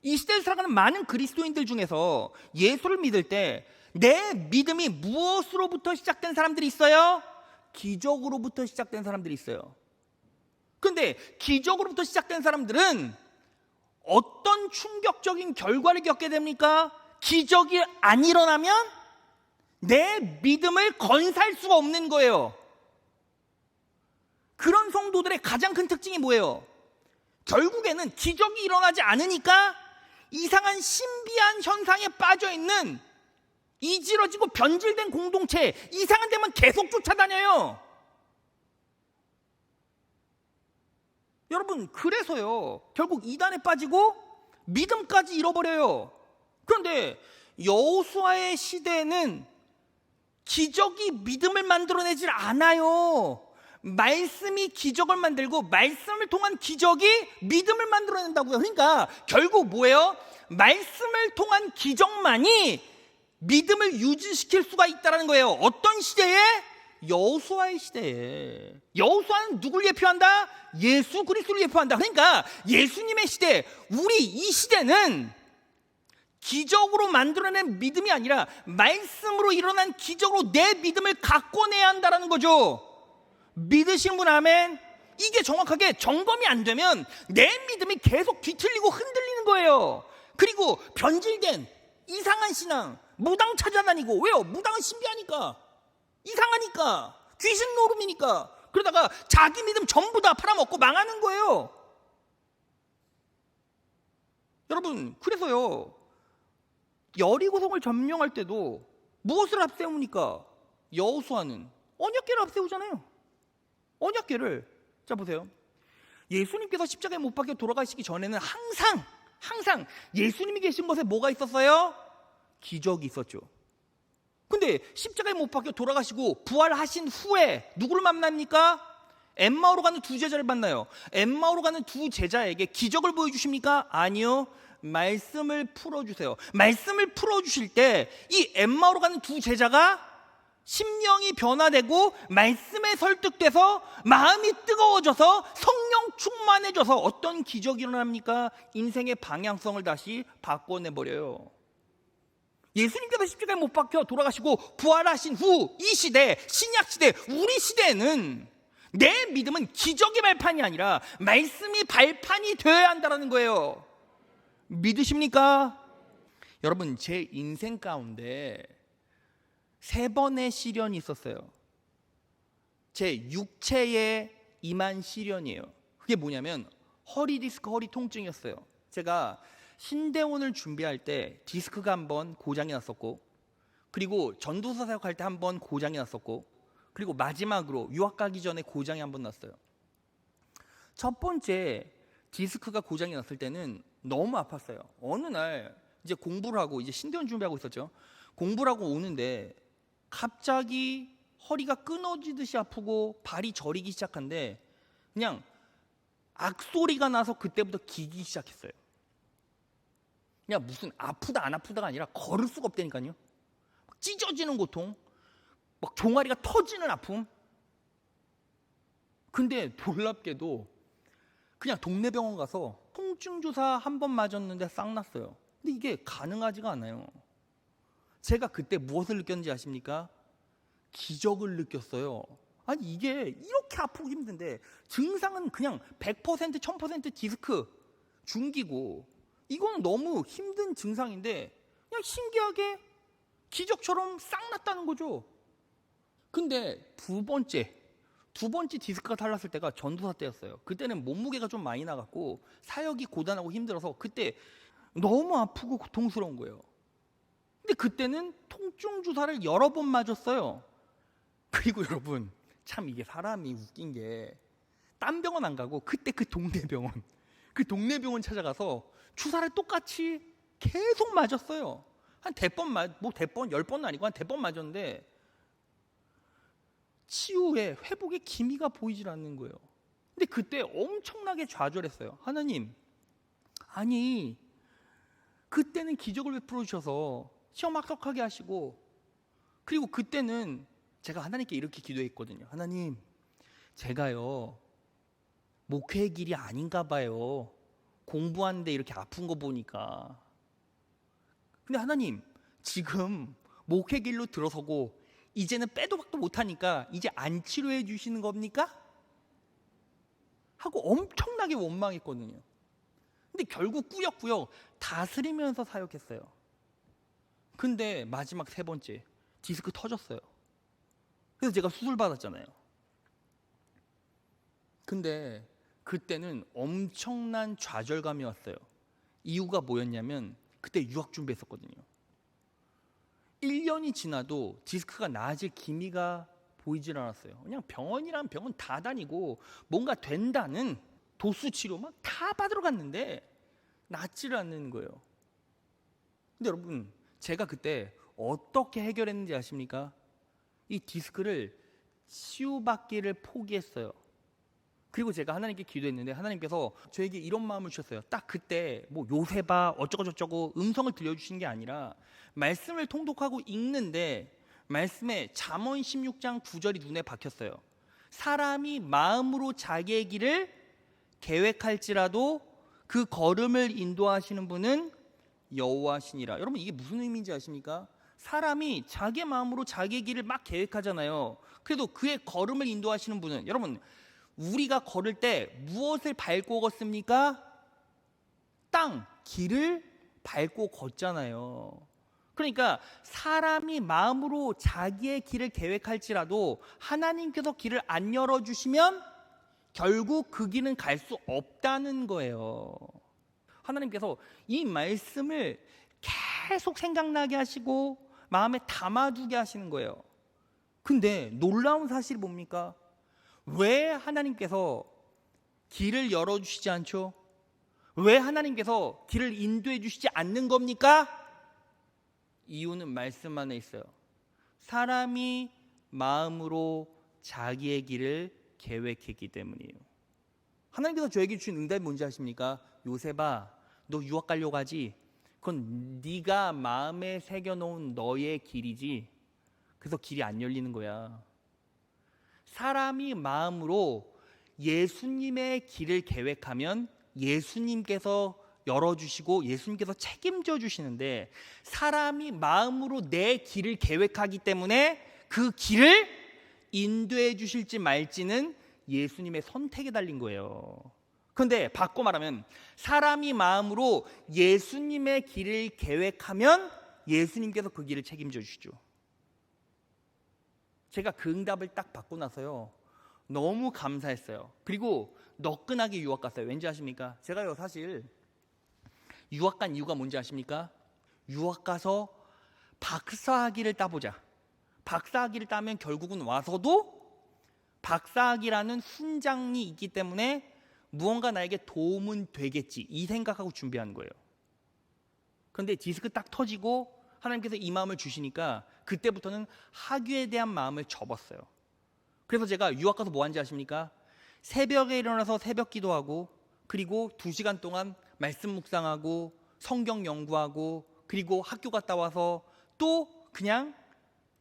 이 시대에 살아가는 많은 그리스도인들 중에서 예수를 믿을 때 내 믿음이 무엇으로부터 시작된 사람들이 있어요? 기적으로부터 시작된 사람들이 있어요. 그런데 기적으로부터 시작된 사람들은 어떤 충격적인 결과를 겪게 됩니까? 기적이 안 일어나면 내 믿음을 건사할 수가 없는 거예요. 그런 성도들의 가장 큰 특징이 뭐예요? 결국에는 기적이 일어나지 않으니까 이상한 신비한 현상에 빠져있는 이지러지고 변질된 공동체, 이상한 데만 계속 쫓아다녀요. 여러분, 그래서요, 결국 이단에 빠지고 믿음까지 잃어버려요. 그런데 여호수아의 시대에는 기적이 믿음을 만들어내질 않아요. 말씀이 기적을 만들고 말씀을 통한 기적이 믿음을 만들어낸다고요. 그러니까 결국 뭐예요? 말씀을 통한 기적만이 믿음을 유지시킬 수가 있다는 거예요. 어떤 시대에? 여호수아의 시대에. 여호수아는 누굴 예표한다? 예수 그리스도를 예표한다. 그러니까 예수님의 시대, 우리 이 시대는 기적으로 만들어낸 믿음이 아니라 말씀으로 일어난 기적으로 내 믿음을 가꿔내야 한다는 거죠. 믿으신 분 아멘? 이게 정확하게 점검이 안 되면 내 믿음이 계속 뒤틀리고 흔들리는 거예요. 그리고 변질된 이상한 신앙, 무당 찾아다니고. 왜요? 무당은 신비하니까, 이상하니까, 귀신 노름이니까. 그러다가 자기 믿음 전부 다 팔아먹고 망하는 거예요. 여러분, 그래서요, 여리고성을 점령할 때도 무엇을 앞세웁니까? 여호수아는 언약궤를 앞세우잖아요. 언약궤를. 자 보세요. 예수님께서 십자가에 못 박혀 돌아가시기 전에는 항상 예수님이 계신 곳에 뭐가 있었어요? 기적이 있었죠. 근데 십자가에 못 박혀 돌아가시고 부활하신 후에 누구를 만납니까? 엠마오로 가는 두 제자를 만나요. 엠마오로 가는 두 제자에게 기적을 보여주십니까? 아니요. 말씀을 풀어주세요. 말씀을 풀어주실 때 이 엠마오로 가는 두 제자가 심령이 변화되고 말씀에 설득돼서 마음이 뜨거워져서 성령 충만해져서 어떤 기적이 일어납니까? 인생의 방향성을 다시 바꿔내버려요. 예수님께서 십자가에 못 박혀 돌아가시고 부활하신 후 이 시대, 신약시대, 우리 시대에는 내 믿음은 기적의 발판이 아니라 말씀이 발판이 되어야 한다는 거예요. 믿으십니까? 여러분, 제 인생 가운데 3번의 시련이 있었어요. 제 육체에 임한 시련이에요. 그게 뭐냐면 허리 디스크, 허리 통증이었어요. 제가 신대원을 준비할 때 디스크가 한번 고장이 났었고, 그리고 전도사 사역할 때 한번 고장이 났었고, 그리고 마지막으로 유학 가기 전에 고장이 한번 났어요. 첫 번째 디스크가 고장이 났을 때는 너무 아팠어요. 어느 날 이제 공부를 하고 이제 신대원 준비하고 있었죠. 공부를 하고 오는데 갑자기 허리가 끊어지듯이 아프고 발이 저리기 시작한데 그냥 악소리가 나서 그때부터 기기 시작했어요. 그냥 무슨 아프다 안 아프다가 아니라 걸을 수가 없다니까요. 찢어지는 고통, 막 종아리가 터지는 아픔. 근데 놀랍게도 그냥 동네 병원 가서 통증 주사 한 번 맞았는데 싹 났어요. 근데 이게 가능하지가 않아요. 제가 그때 무엇을 느꼈는지 아십니까? 기적을 느꼈어요. 아니 이게 이렇게 아프고 힘든데 증상은 그냥 100% 1000% 디스크 중기고 이건 너무 힘든 증상인데 그냥 신기하게 기적처럼 싹 났다는 거죠. 근데 두 번째 디스크가 달랐을 때가 전도사 때였어요. 그때는 몸무게가 좀 많이 나갔고 사역이 고단하고 힘들어서 그때 너무 아프고 고통스러운 거예요. 근데 그때는 통증 주사를 여러 번 맞았어요. 그리고 여러분, 참 이게 사람이 웃긴 게 딴 병원 안 가고 그때 그 동네 병원 찾아가서 주사를 똑같이 계속 맞았어요. 한 10번 아니고 한 100번 맞았는데 치유에 회복의 기미가 보이질 않는 거예요. 근데 그때 엄청나게 좌절했어요. 하나님, 아니 그때는 기적을 베풀어 주셔서 시험 합격하게 하시고, 그리고 그때는 제가 하나님께 이렇게 기도했거든요. 하나님, 제가요 목회의 길이 아닌가 봐요. 공부하는데 이렇게 아픈 거 보니까. 근데 하나님, 지금 목회 길로 들어서고 이제는 빼도 박도 못하니까 이제 안 치료해 주시는 겁니까? 하고 엄청나게 원망했거든요. 근데 결국 꾸역꾸역 다스리면서 사역했어요. 근데 마지막 3번째 디스크 터졌어요. 그래서 제가 수술 받았잖아요. 근데 그때는 엄청난 좌절감이 왔어요. 이유가 뭐였냐면 그때 유학 준비했었거든요. 1년이 지나도 디스크가 나아질 기미가 보이질 않았어요. 그냥 병원이란 병원 다 다니고 뭔가 된다는 도수 치료 막 다 받으러 갔는데 낫지를 않는 거예요. 근데 여러분, 제가 그때 어떻게 해결했는지 아십니까? 이 디스크를 치유받기를 포기했어요. 그리고 제가 하나님께 기도했는데 하나님께서 저에게 이런 마음을 주셨어요. 딱 그때 뭐 요새봐 어쩌고 저쩌고 음성을 들려주신 게 아니라 말씀을 통독하고 읽는데 말씀에 잠언 16장 9절이 눈에 박혔어요. 사람이 마음으로 자기의 길을 계획할지라도 그 걸음을 인도하시는 분은 여호와시니라. 여러분, 이게 무슨 의미인지 아십니까? 사람이 자기 마음으로 자기의 길을 막 계획하잖아요. 그래도 그의 걸음을 인도하시는 분은, 여러분, 우리가 걸을 때 무엇을 밟고 걷습니까? 길을 밟고 걷잖아요. 그러니까 사람이 마음으로 자기의 길을 계획할지라도 하나님께서 길을 안 열어주시면 결국 그 길은 갈 수 없다는 거예요. 하나님께서 이 말씀을 계속 생각나게 하시고 마음에 담아두게 하시는 거예요. 근데 놀라운 사실이 뭡니까? 왜 하나님께서 길을 열어주시지 않죠? 왜 하나님께서 길을 인도해 주시지 않는 겁니까? 이유는 말씀 안에 있어요. 사람이 마음으로 자기의 길을 계획했기 때문이에요. 하나님께서 저에게 주신 응답이 뭔지 아십니까? 요셉아, 너 유학 가려고 하지? 그건 네가 마음에 새겨놓은 너의 길이지. 그래서 길이 안 열리는 거야. 사람이 마음으로 예수님의 길을 계획하면 예수님께서 열어주시고 예수님께서 책임져 주시는데, 사람이 마음으로 내 길을 계획하기 때문에 그 길을 인도해 주실지 말지는 예수님의 선택에 달린 거예요. 그런데 바꿔 말하면 사람이 마음으로 예수님의 길을 계획하면 예수님께서 그 길을 책임져 주시죠. 제가 그 응답을 딱 받고 나서요, 너무 감사했어요. 그리고 너끈하게 유학 갔어요. 왠지 아십니까? 제가요, 사실 유학 간 이유가 뭔지 아십니까? 유학 가서 박사학위를 따보자. 박사학위를 따면 결국은 와서도 박사학위라는 훈장이 있기 때문에 무언가 나에게 도움은 되겠지, 이 생각하고 준비하는 거예요. 그런데 디스크 딱 터지고 하나님께서 이 마음을 주시니까 그때부터는 학위에 대한 마음을 접었어요. 그래서 제가 유학 가서 뭐 하는지 아십니까? 새벽에 일어나서 새벽 기도하고, 그리고 2시간 동안 말씀 묵상하고 성경 연구하고, 그리고 학교 갔다 와서 또 그냥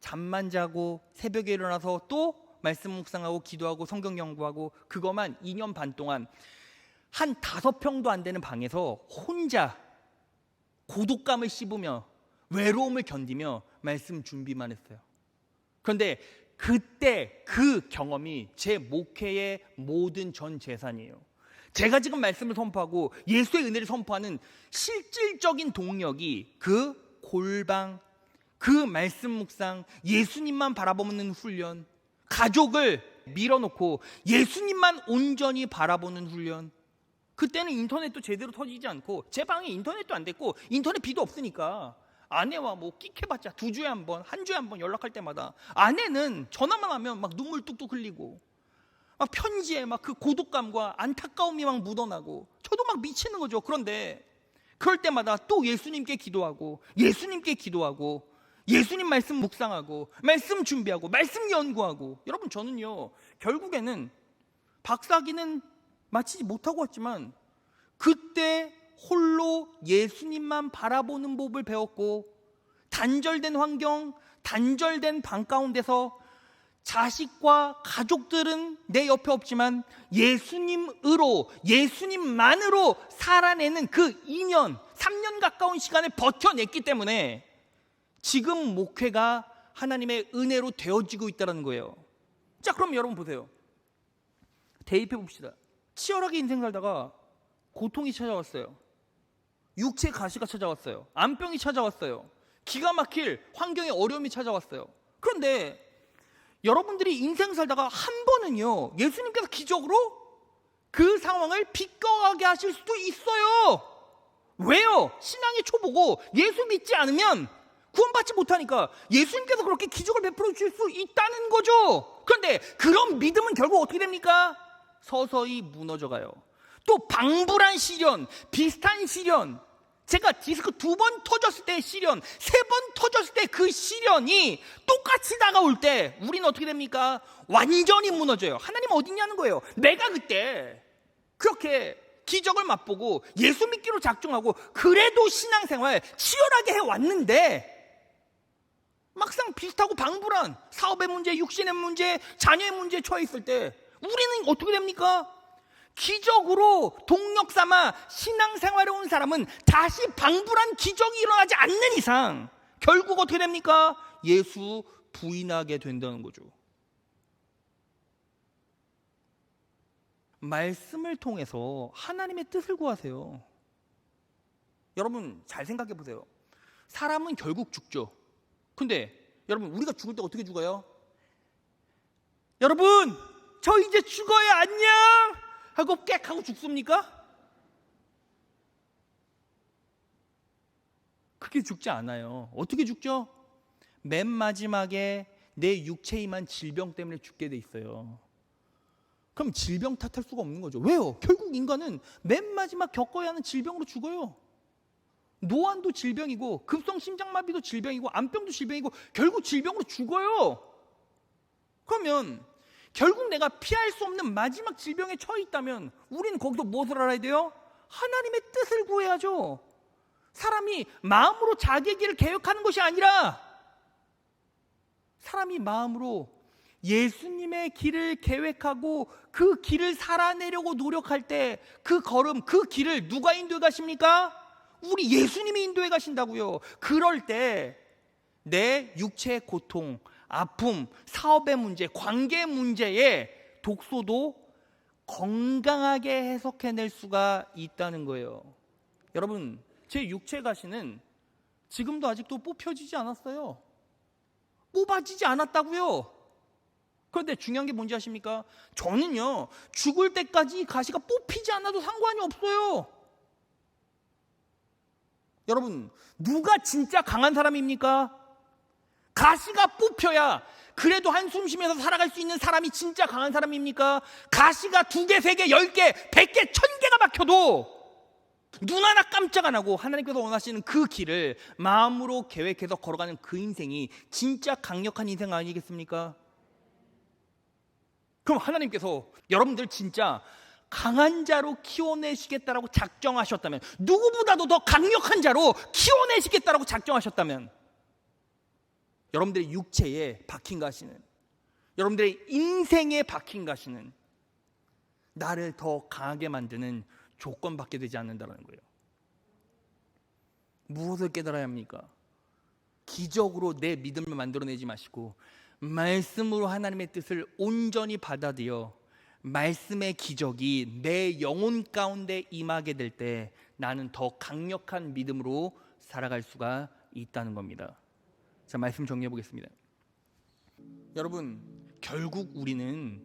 잠만 자고 새벽에 일어나서 또 말씀 묵상하고 기도하고 성경 연구하고, 그것만 2년 반 동안 한 5평도 안 되는 방에서 혼자 고독감을 씹으며 외로움을 견디며 말씀 준비만 했어요. 그런데 그때 그 경험이 제 목회의 모든 전 재산이에요. 제가 지금 말씀을 선포하고 예수의 은혜를 선포하는 실질적인 동력이 그 골방, 그 말씀 묵상, 예수님만 바라보는 훈련, 가족을 밀어놓고 예수님만 온전히 바라보는 훈련. 그때는 인터넷도 제대로 터지지 않고 제 방에 인터넷도 안 됐고 인터넷 비도 없으니까 아내와 뭐 끽해봤자 2주에 한 번, 한 주에 한 번 연락할 때마다 아내는 전화만 하면 막 눈물 뚝뚝 흘리고 막 편지에 막 그 고독감과 안타까움이 막 묻어나고 저도 막 미치는 거죠. 그런데 그럴 때마다 또 예수님께 기도하고 예수님께 기도하고 예수님 말씀 묵상하고 말씀 준비하고 말씀 연구하고. 여러분, 저는요 결국에는 박사학위는 마치지 못하고 왔지만 그때 홀로 예수님만 바라보는 법을 배웠고, 단절된 환경, 단절된 방 가운데서 자식과 가족들은 내 옆에 없지만 예수님으로, 예수님만으로 살아내는 그 2년, 3년 가까운 시간을 버텨냈기 때문에 지금 목회가 하나님의 은혜로 되어지고 있다는 거예요. 자, 그럼 여러분 보세요. 대입해 봅시다. 치열하게 인생 살다가 고통이 찾아왔어요. 육체 가시가 찾아왔어요. 암병이 찾아왔어요. 기가 막힐 환경의 어려움이 찾아왔어요. 그런데 여러분들이 인생 살다가 한 번은요, 예수님께서 기적으로 그 상황을 비껴가게 하실 수도 있어요. 왜요? 신앙의 초보고 예수 믿지 않으면 구원받지 못하니까 예수님께서 그렇게 기적을 베풀어 주실 수 있다는 거죠. 그런데 그런 믿음은 결국 어떻게 됩니까? 서서히 무너져가요. 또 방불한 시련, 비슷한 시련, 제가 디스크 2번 터졌을 때의 시련, 3번 터졌을 때 그 시련이 똑같이 다가올 때 우리는 어떻게 됩니까? 완전히 무너져요. 하나님 어디 있냐는 거예요. 내가 그때 그렇게 기적을 맛보고 예수 믿기로 작정하고 그래도 신앙생활 치열하게 해왔는데 막상 비슷하고 방불한 사업의 문제, 육신의 문제, 자녀의 문제에 처해 있을 때 우리는 어떻게 됩니까? 기적으로 동력 삼아 신앙생활에 온 사람은 다시 방불한 기적이 일어나지 않는 이상 결국 어떻게 됩니까? 예수 부인하게 된다는 거죠. 말씀을 통해서 하나님의 뜻을 구하세요. 여러분 잘 생각해 보세요. 사람은 결국 죽죠. 근데 여러분, 우리가 죽을 때 어떻게 죽어요? 여러분, 저 이제 죽어요, 안녕 하고 꽥 하고 죽습니까? 그렇게 죽지 않아요. 어떻게 죽죠? 맨 마지막에 내 육체에 임한 질병 때문에 죽게 돼 있어요. 그럼 질병 탓할 수가 없는 거죠. 왜요? 결국 인간은 맨 마지막 겪어야 하는 질병으로 죽어요. 노안도 질병이고 급성 심장마비도 질병이고 암병도 질병이고 결국 질병으로 죽어요. 그러면 결국 내가 피할 수 없는 마지막 질병에 처해 있다면 우리는 거기서 무엇을 알아야 돼요? 하나님의 뜻을 구해야죠. 사람이 마음으로 자기의 길을 계획하는 것이 아니라 사람이 마음으로 예수님의 길을 계획하고 그 길을 살아내려고 노력할 때 그 걸음, 그 길을 누가 인도해 가십니까? 우리 예수님이 인도해 가신다고요. 그럴 때 내 육체의 고통, 아픔, 사업의 문제, 관계 문제에 독소도 건강하게 해석해낼 수가 있다는 거예요. 여러분, 제 육체 가시는 지금도 아직도 뽑혀지지 않았어요. 뽑아지지 않았다고요. 그런데 중요한 게 뭔지 아십니까? 저는요, 죽을 때까지 이 가시가 뽑히지 않아도 상관이 없어요. 여러분, 누가 진짜 강한 사람입니까? 가시가 뽑혀야 그래도 한숨 쉬면서 살아갈 수 있는 사람이 진짜 강한 사람입니까? 가시가 2개, 3개, 10개, 100개, 1000개가 박혀도 눈 하나 깜짝 안 하고 하나님께서 원하시는 그 길을 마음으로 계획해서 걸어가는 그 인생이 진짜 강력한 인생 아니겠습니까? 그럼 하나님께서 여러분들 진짜 강한 자로 키워내시겠다라고 작정하셨다면, 누구보다도 더 강력한 자로 키워내시겠다라고 작정하셨다면, 여러분들의 육체에 박힌 가시는, 여러분들의 인생에 박힌 가시는 나를 더 강하게 만드는 조건밖에 되지 않는다는 거예요. 무엇을 깨달아야 합니까? 기적으로 내 믿음을 만들어내지 마시고 말씀으로 하나님의 뜻을 온전히 받아들여 말씀의 기적이 내 영혼 가운데 임하게 될 때 나는 더 강력한 믿음으로 살아갈 수가 있다는 겁니다. 자, 말씀 정리해 보겠습니다. 여러분, 결국 우리는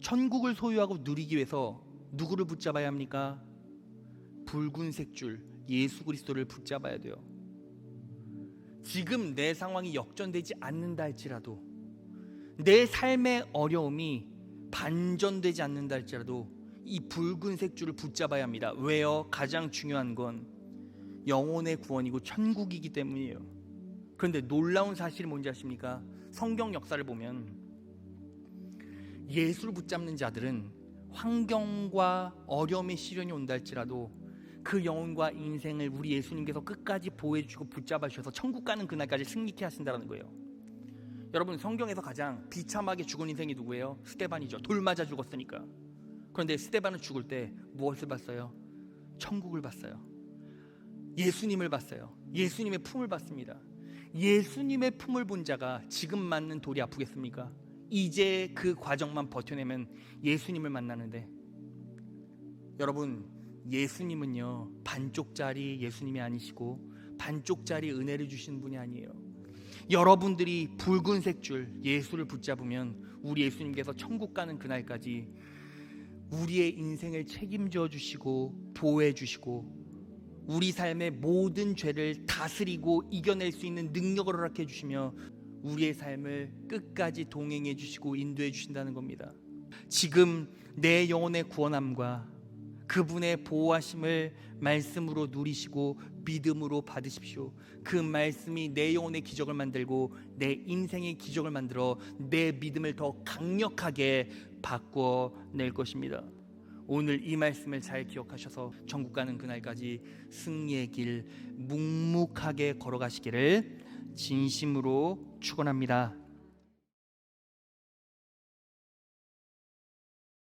천국을 소유하고 누리기 위해서 누구를 붙잡아야 합니까? 붉은색 줄 예수 그리스도를 붙잡아야 돼요. 지금 내 상황이 역전되지 않는다 할지라도, 내 삶의 어려움이 반전되지 않는다 할지라도 이 붉은색 줄을 붙잡아야 합니다. 왜요? 가장 중요한 건 영혼의 구원이고 천국이기 때문이에요. 그런데 놀라운 사실이 뭔지 아십니까? 성경 역사를 보면 예수를 붙잡는 자들은 환경과 어려움의 시련이 온다 할지라도 그 영혼과 인생을 우리 예수님께서 끝까지 보호해주시고 붙잡아 주셔서 천국 가는 그날까지 승리케 하신다는 거예요. 여러분, 성경에서 가장 비참하게 죽은 인생이 누구예요? 스데반이죠. 돌 맞아 죽었으니까. 그런데 스데반은 죽을 때 무엇을 봤어요? 천국을 봤어요. 예수님을 봤어요. 예수님의 품을 봤습니다. 예수님의 품을 본 자가 지금 맞는 돌이 아프겠습니까? 이제 그 과정만 버텨내면 예수님을 만나는데, 여러분, 예수님은요 반쪽짜리 예수님이 아니시고 반쪽짜리 은혜를 주시는 분이 아니에요. 여러분들이 붉은색 줄 예수를 붙잡으면 우리 예수님께서 천국 가는 그날까지 우리의 인생을 책임져 주시고 보호해 주시고 우리 삶의 모든 죄를 다스리고 이겨낼 수 있는 능력을 허락해 주시며 우리의 삶을 끝까지 동행해 주시고 인도해 주신다는 겁니다. 지금 내 영혼의 구원함과 그분의 보호하심을 말씀으로 누리시고 믿음으로 받으십시오. 그 말씀이 내 영혼의 기적을 만들고 내 인생의 기적을 만들어 내 믿음을 더 강력하게 바꾸어 낼 것입니다. 오늘 이 말씀을 잘 기억하셔서 천국 가는 그날까지 승리의 길 묵묵하게 걸어가시기를 진심으로 축원합니다.